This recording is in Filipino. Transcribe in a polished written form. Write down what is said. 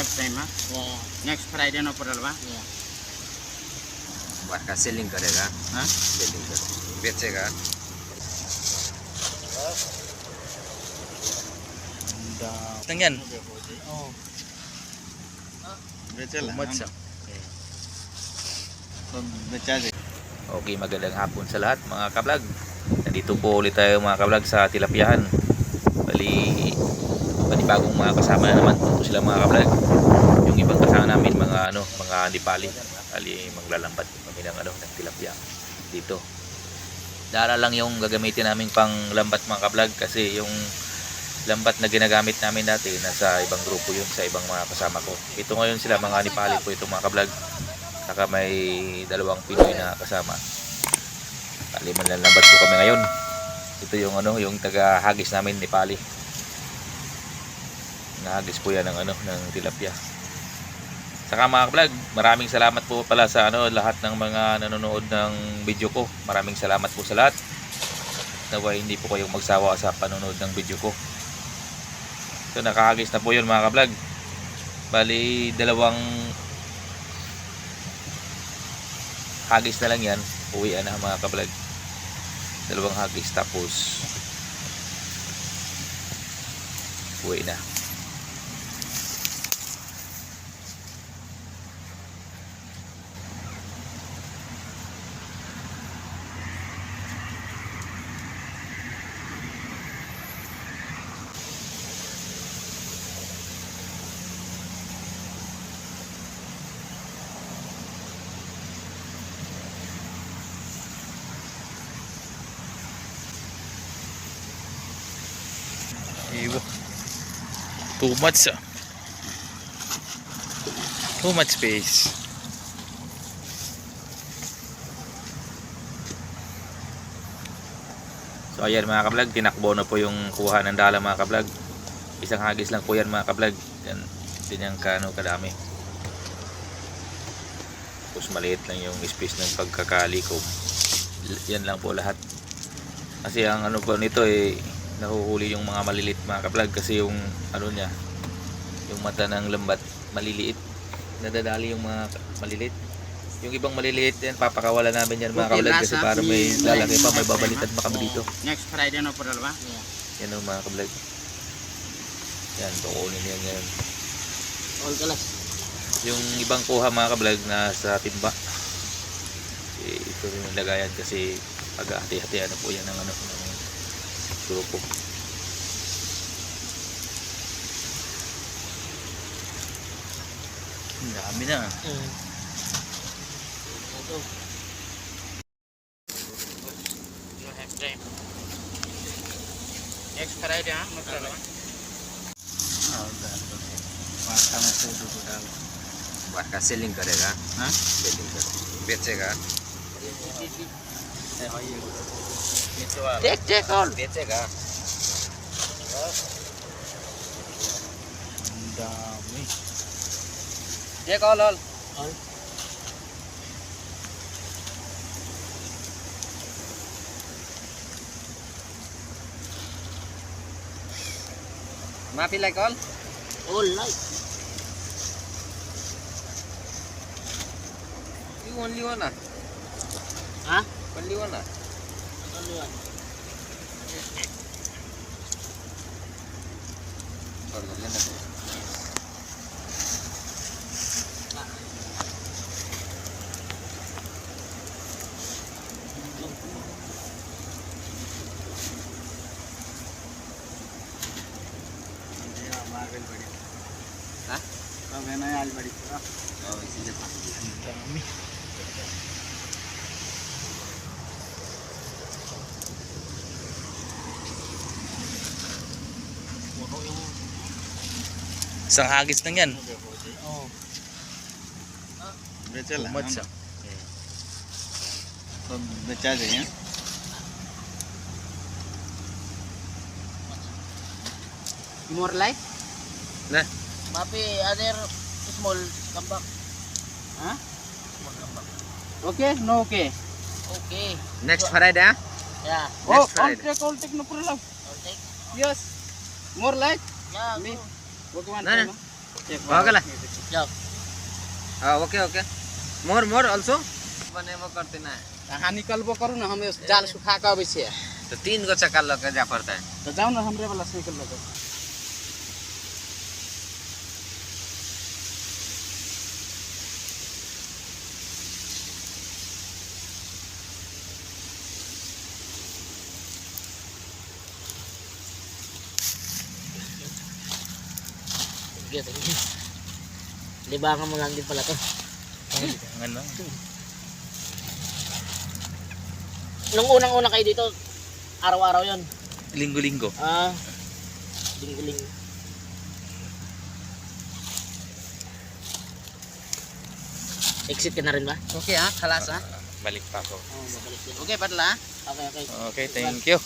next time, हाँ? Next Friday no पड़लवा? Worker selling करेगा, हाँ? सेलिंग कर बेचेगा। Tingnan. बेचेला, Much. तो बेचा दे। Okay, magandang hapon sa lahat mga kablog. Nandito po ulit tayo mga kablog sa Tilapiahan. Panibagong mga kasama na naman po sila mga kablog. Yung ibang kasama namin mga Nepali. Maglalambat kami ng ng tilapia dito. Dara lang yung gagamitin namin pang lambat mga kablog kasi yung lambat na ginagamit namin dati nasa ibang grupo yun, sa ibang mga kasama ko. Ito ngayon sila mga Nepali po itong mga kablog. Saka may dalawang Pinoy na kasama. Manlalambat po kami ngayon. Ito yung yung taga hagis namin Nepali. Nahagis po yan ng tilapia. Saka mga kablog, maraming salamat po pala sa lahat ng mga nanonood ng video ko. Maraming salamat po sa lahat. Naway hindi po kayong magsawa sa panonood ng video ko. So nakahagis na po yun mga kablog. Bali dalawang hagis na lang yan. Uwian na mga kablog. Dalawang hagis tapos uwi na. Iwo. Too much Too much space. So ayan mga kablog, tinakbo na po yung kuha ng dala mga kablog. Isang hagis lang po yan mga kablog. Yan, din yung kadami. Tapos maliit lang yung space ng pagkakalikom. Yan lang po lahat. Kasi ang po nito nahuhuli yung mga maliliit mga kablog kasi yung niya, yung mata ng lambat maliliit, nadadali yung mga maliliit. Yung ibang maliliit yan papakawala namin yan mga kablog kasi para may lalaki pa, may babalitan pa kami dito. Next Friday no पड़लवा? Yan o mga kablog, yan tukunin yan ngayon. All class. Yung ibang kuha mga kablog na sa timba, ito rin yung lagayan kasi pag-hati-hatian na po yan ng grupo. Ang dami na. You have time. Next Friday हाँ no पड़लवा? Worker selling करेगा, हाँ? सेलिंग कर बेचेगा। Check all. बेचेगा। Dami. Check all. Mapi like all? All like. You only one ah? Huh? Only one ah? Only one. Hah? Kau kena al badi. Oh, isinya pasti. Dami. Isang hagis lang yan. Oh. बेचेला. Too much तो बेचा दे हैं. More like? Nah, Mapi other small kambak. Huh? Small kambak. Okay? No okay. Okay. next Friday ah? Yeah. Oh, Next Friday. all take no problem. I'll take. Yes. More like? Yeah. Me. Go. What one? Nah, nah. Okay lah. जाओ Okay, okay. More also. बने वो करते ना कहाँ निकलबो करू ना हमें जाल सुखा के अबै छियै तो 3 गो चक्का लगा जा पड़ता है तो जाओ ना हमरे वाला साइकिल लगा Sige, sige. Libangan mo lang din pala to. Ano? Nung unang-una kayo dito, araw-araw yon. Linggo-linggo. Ah, linggo-linggo. Exit ka na rin ba? Okay हां खलास हां ah. Balik pa ako. Oo, babalik din. Okay बदला Okay, okay. Okay, thank you.